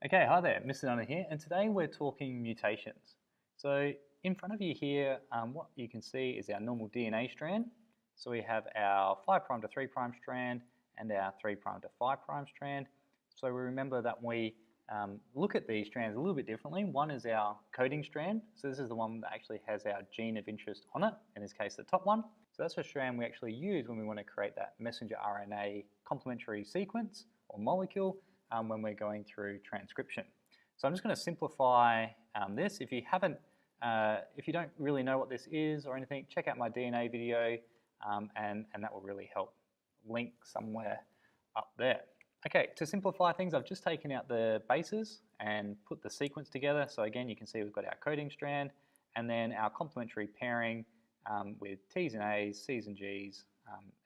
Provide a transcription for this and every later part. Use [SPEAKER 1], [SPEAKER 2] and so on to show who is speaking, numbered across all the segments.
[SPEAKER 1] Okay, hi there, Mr. Dunner here, and today we're talking mutations. So in front of you here, what you can see is our normal DNA strand. So we have our 5' to 3' strand and our 3' to 5' strand. So we remember that we look at these strands a little bit differently. One is our coding strand. So this is the one that actually has our gene of interest on it, in this case the top one. So that's a strand we actually use when we want to create that messenger RNA complementary sequence or molecule when we're going through transcription. So I'm just going to simplify this. If you don't really know what this is or anything, check out my DNA video and that will really help. Link somewhere up there. Okay, to simplify things, I've just taken out the bases and put the sequence together. So again, you can see we've got our coding strand and then our complementary pairing with T's and A's, C's and G's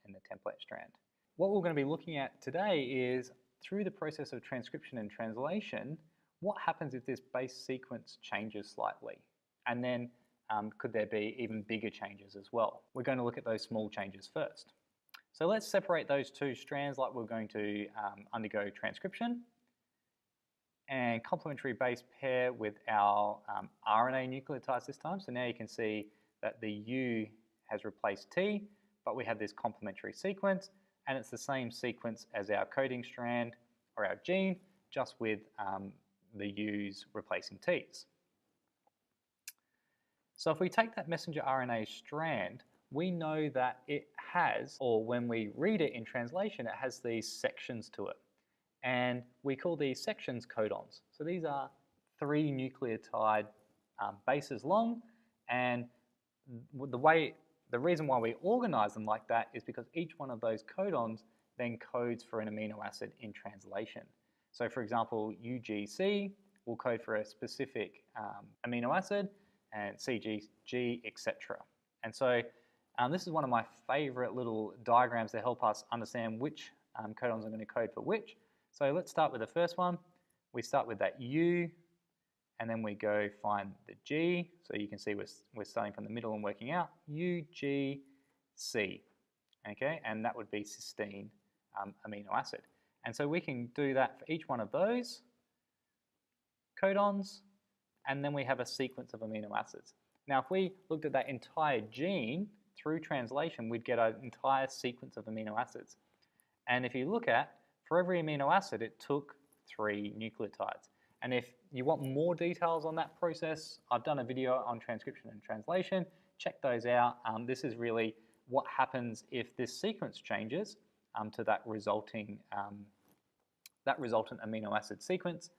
[SPEAKER 1] in the template strand. What we're going to be looking at today is through the process of transcription and translation, what happens if this base sequence changes slightly? And then could there be even bigger changes as well? We're going to look at those small changes first. So let's separate those two strands like we're going to undergo transcription and complementary base pair with our RNA nucleotides this time. So now you can see that the U has replaced T, but we have this complementary sequence, and it's the same sequence as our coding strand or our gene, just with the U's replacing T's. So if we take that messenger RNA strand, we know that it has, or when we read it in translation, it has these sections to it. And we call these sections codons. So these are 3 nucleotide bases long, and the reason why we organize them like that is because each one of those codons then codes for an amino acid in translation. So for example, UGC will code for a specific amino acid, and CGG, etc. And so this is one of my favorite little diagrams to help us understand which codons are going to code for which. So let's start with the first one. We start with that U, and then we go find the G. So you can see we're starting from the middle and working out UGC, okay, and that would be cysteine amino acid. And so we can do that for each one of those codons, and then we have a sequence of amino acids. Now, if we looked at that entire gene through translation, we'd get an entire sequence of amino acids. And if you look at, for every amino acid, it took 3 nucleotides. And if you want more details on that process, I've done a video on transcription and translation. Check those out. This is really what happens if this sequence changes to that resultant amino acid sequence,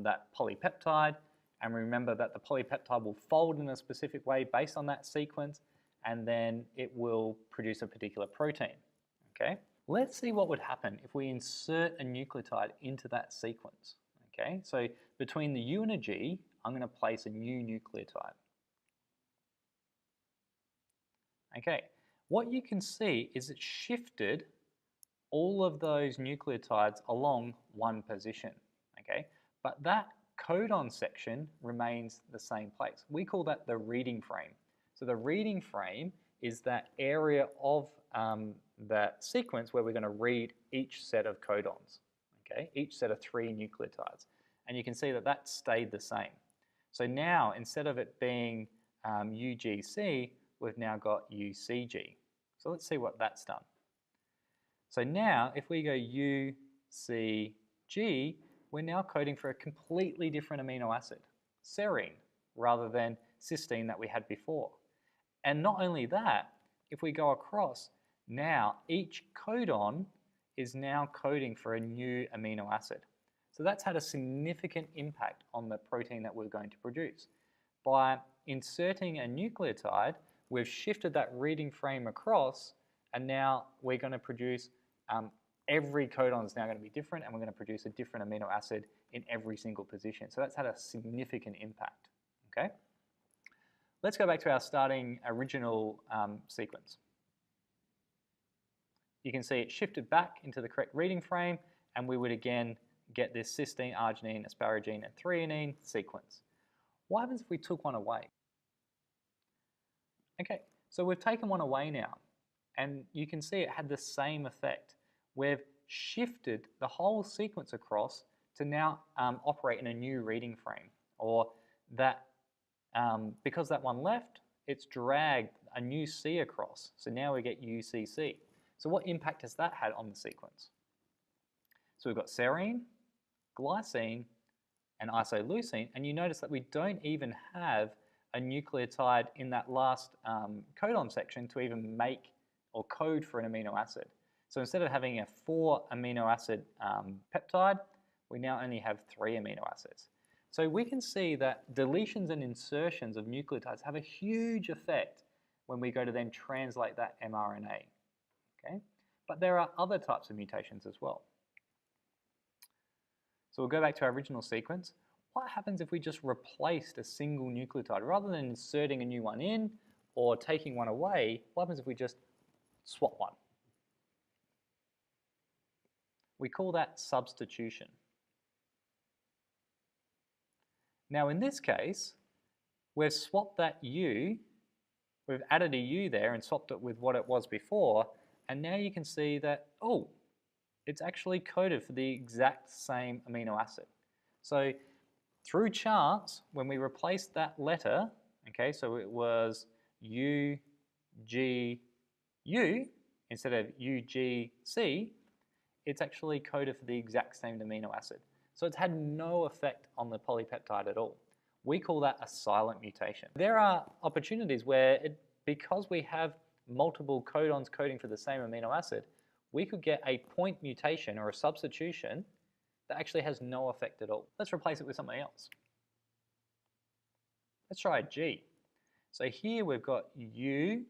[SPEAKER 1] that polypeptide. And remember that the polypeptide will fold in a specific way based on that sequence, and then it will produce a particular protein. Okay? Let's see what would happen if we insert a nucleotide into that sequence. Okay, so between the U and a G, I'm going to place a new nucleotide. Okay, what you can see is it shifted all of those nucleotides along one position. Okay, but that codon section remains the same place. We call that the reading frame. So the reading frame is that area of that sequence where we're going to read each set of codons. Okay, each set of 3 nucleotides. And you can see that that stayed the same. So now, instead of it being UGC, we've now got UCG. So let's see what that's done. So now, if we go UCG, we're now coding for a completely different amino acid, serine, rather than cysteine that we had before. And not only that, if we go across, now each codon is now coding for a new amino acid. So that's had a significant impact on the protein that we're going to produce. By inserting a nucleotide, we've shifted that reading frame across, and now we're going to produce, every codon is now going to be different, and we're going to produce a different amino acid in every single position. So that's had a significant impact. Okay? Let's go back to our starting original sequence. You can see it shifted back into the correct reading frame, and we would again get this cysteine, arginine, asparagine, and threonine sequence. What happens if we took one away? Okay, so we've taken one away now, and you can see it had the same effect. We've shifted the whole sequence across to now operate in a new reading frame, or that because that one left, it's dragged a new C across. So now we get UCC. So what impact has that had on the sequence? So we've got serine, glycine, and isoleucine, and you notice that we don't even have a nucleotide in that last codon section to even make or code for an amino acid. So instead of having a 4 amino acid peptide, we now only have 3 amino acids. So we can see that deletions and insertions of nucleotides have a huge effect when we go to then translate that mRNA. Okay? But there are other types of mutations as well. So we'll go back to our original sequence. What happens if we just replaced a single nucleotide? Rather than inserting a new one in or taking one away, what happens if we just swap one? We call that substitution. Now in this case, we've swapped that U, we've added a U there and swapped it with what it was before, and now you can see that, oh, it's actually coded for the exact same amino acid. So through chance, when we replaced that letter, okay, so it was U, G, U instead of UGC, it's actually coded for the exact same amino acid. So it's had no effect on the polypeptide at all. We call that a silent mutation. There are opportunities where, because we have multiple codons coding for the same amino acid, we could get a point mutation or a substitution that actually has no effect at all. Let's replace it with something else. Let's try a G. So here we've got U,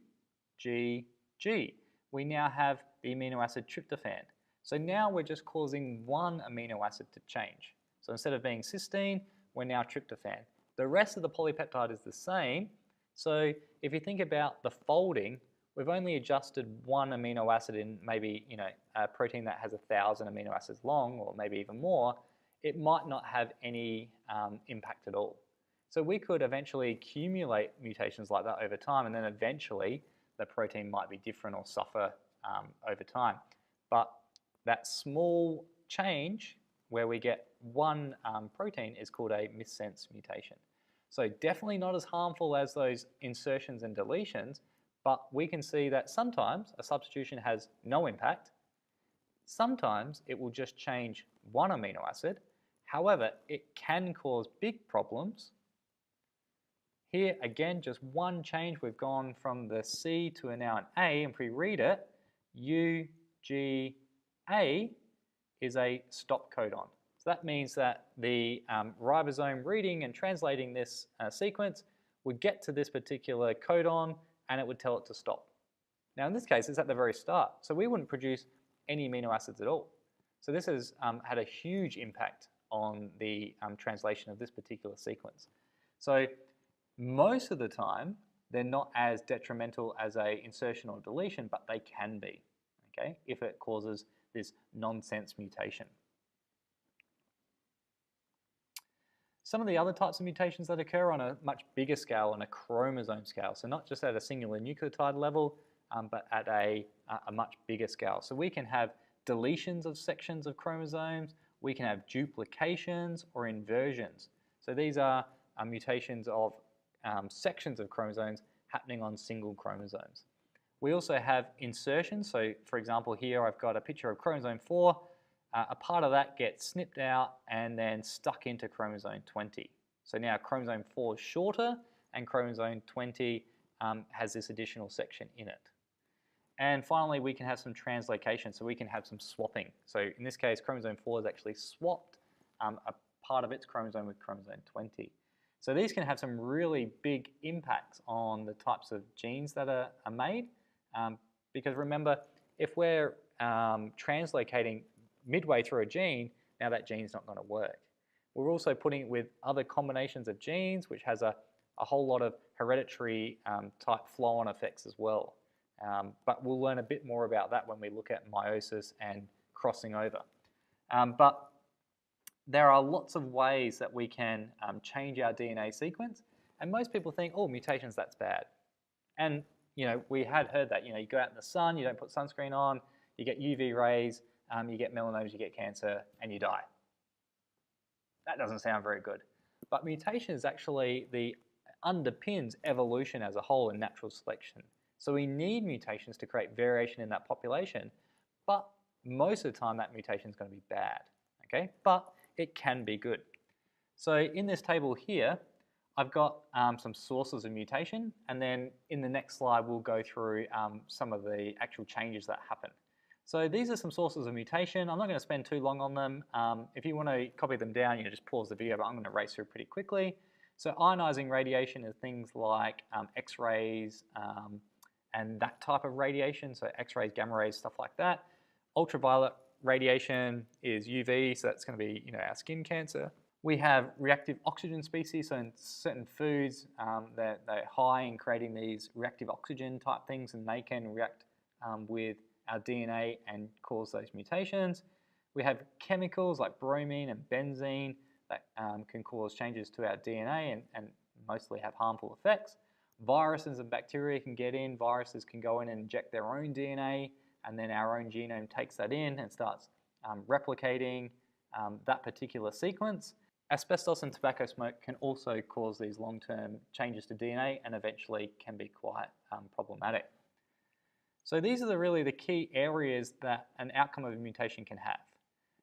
[SPEAKER 1] G, G. We now have the amino acid tryptophan. So now we're just causing one amino acid to change. So instead of being cysteine, we're now tryptophan. The rest of the polypeptide is the same. So if you think about the folding, we've only adjusted one amino acid in maybe a protein that has 1,000 amino acids long, or maybe even more. It might not have any impact at all. So we could eventually accumulate mutations like that over time, and then eventually the protein might be different or suffer over time. But that small change where we get one protein is called a missense mutation. So definitely not as harmful as those insertions and deletions, but we can see that sometimes a substitution has no impact. Sometimes it will just change one amino acid. However, it can cause big problems. Here again, just one change. We've gone from the C to now an A, and if we read it, U, G, A is a stop codon. So that means that the ribosome reading and translating this sequence would get to this particular codon and it would tell it to stop. Now in this case, it's at the very start, so we wouldn't produce any amino acids at all. So this has had a huge impact on the translation of this particular sequence. So most of the time, they're not as detrimental as an insertion or deletion, but they can be, okay, if it causes this nonsense mutation. Some of the other types of mutations that occur on a much bigger scale, on a chromosome scale, so not just at a singular nucleotide level, but at a much bigger scale. So we can have deletions of sections of chromosomes, we can have duplications or inversions. So these are mutations of sections of chromosomes happening on single chromosomes. We also have insertions. So for example, here I've got a picture of chromosome 4. A part of that gets snipped out and then stuck into chromosome 20. So now chromosome 4 is shorter and chromosome 20 has this additional section in it. And finally, we can have some translocation, so we can have some swapping. So in this case, chromosome 4 is actually swapped a part of its chromosome with chromosome 20. So these can have some really big impacts on the types of genes that are made. Because remember, if we're translocating midway through a gene, now that gene's not going to work. We're also putting it with other combinations of genes, which has a whole lot of hereditary type flow-on effects as well. But we'll learn a bit more about that when we look at meiosis and crossing over. But there are lots of ways that we can change our DNA sequence, and most people think, oh, mutations, that's bad. And we had heard that, you go out in the sun, you don't put sunscreen on, you get UV rays, you get melanomas, you get cancer, and you die. That doesn't sound very good. But mutation is actually underpins evolution as a whole in natural selection. So we need mutations to create variation in that population, but most of the time that mutation is going to be bad, okay? But it can be good. So in this table here, I've got some sources of mutation, and then in the next slide we'll go through some of the actual changes that happen. So these are some sources of mutation. I'm not going to spend too long on them. If you want to copy them down, you just pause the video, but I'm going to race through pretty quickly. So ionizing radiation is things like X-rays and that type of radiation, so X-rays, gamma rays, stuff like that. Ultraviolet radiation is UV, so that's going to be our skin cancer. We have reactive oxygen species, so in certain foods they're high in creating these reactive oxygen type things, and they can react with our DNA and cause those mutations. We have chemicals like bromine and benzene that can cause changes to our DNA and mostly have harmful effects. Viruses and bacteria can get in. Viruses can go in and inject their own DNA, and then our own genome takes that in and starts replicating that particular sequence. Asbestos and tobacco smoke can also cause these long-term changes to DNA and eventually can be quite problematic. So these are really the key areas that an outcome of a mutation can have.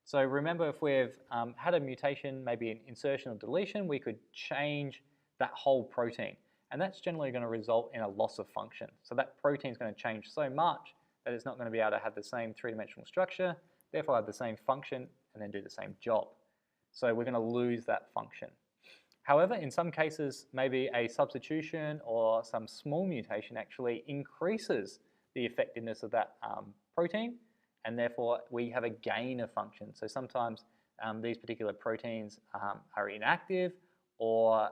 [SPEAKER 1] So remember, if we've had a mutation, maybe an insertion or deletion, we could change that whole protein. And that's generally going to result in a loss of function. So that protein is going to change so much that it's not going to be able to have the same three-dimensional structure, therefore have the same function, and then do the same job. So we're going to lose that function. However, in some cases, maybe a substitution or some small mutation actually increases the effectiveness of that protein, and therefore we have a gain of function. So sometimes these particular proteins are inactive or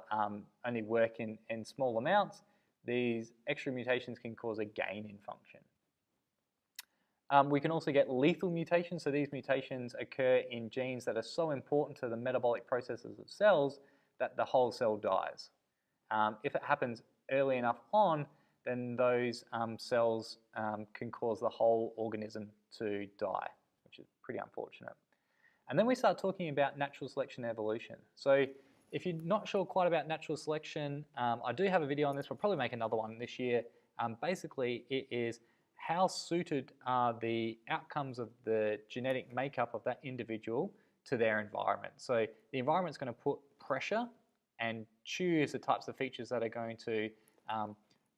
[SPEAKER 1] only work in small amounts. These extra mutations can cause a gain in function. We can also get lethal mutations. So these mutations occur in genes that are so important to the metabolic processes of cells that the whole cell dies. If it happens early enough on, then those cells can cause the whole organism to die, which is pretty unfortunate. And then we start talking about natural selection and evolution. So if you're not sure quite about natural selection, I do have a video on this. We'll probably make another one this year. Basically, it is how suited are the outcomes of the genetic makeup of that individual to their environment. So the environment's going to put pressure and choose the types of features that are going to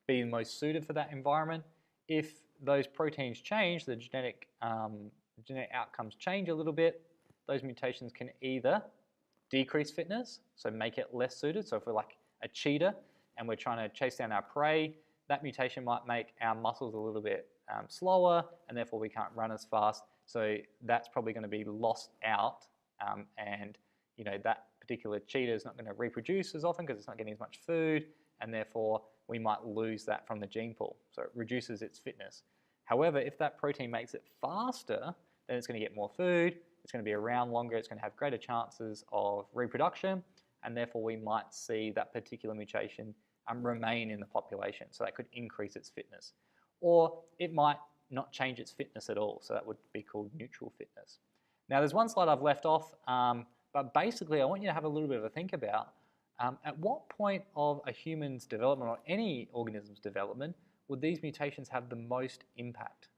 [SPEAKER 1] be most suited for that environment. If those proteins change, the genetic outcomes change a little bit, those mutations can either decrease fitness, so make it less suited. So if we're like a cheetah and we're trying to chase down our prey, that mutation might make our muscles a little bit slower, and therefore we can't run as fast. So that's probably going to be lost out, and that particular cheetah is not going to reproduce as often because it's not getting as much food, and therefore we might lose that from the gene pool. So it reduces its fitness. However, if that protein makes it faster, then it's going to get more food, it's going to be around longer, it's going to have greater chances of reproduction, and therefore we might see that particular mutation remain in the population. So that could increase its fitness. Or it might not change its fitness at all, so that would be called neutral fitness. Now there's one slide I've left off, but basically I want you to have a little bit of a think about at what point of a human's development or any organism's development would these mutations have the most impact?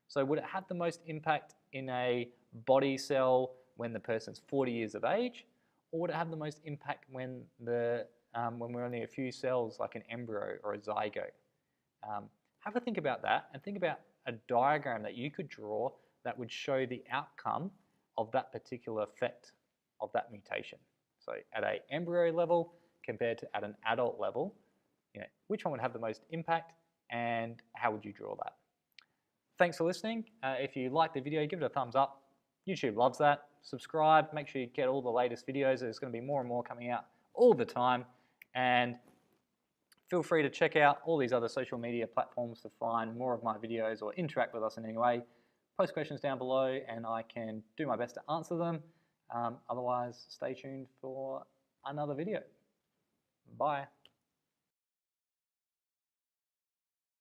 [SPEAKER 1] So would it have the most impact in a body cell when the person's 40 years of age, or would it have the most impact when we're only a few cells like an embryo or a zygote? Have a think about that and think about a diagram that you could draw that would show the outcome of that particular effect of that mutation. So at an embryo level compared to at an adult level, which one would have the most impact and how would you draw that? Thanks for listening. If you like the video, give it a thumbs up. YouTube loves that. Subscribe, make sure you get all the latest videos. There's going to be more and more coming out all the time. And feel free to check out all these other social media platforms to find more of my videos or interact with us in any way. Post questions down below and I can do my best to answer them. Otherwise, stay tuned for another video. Bye.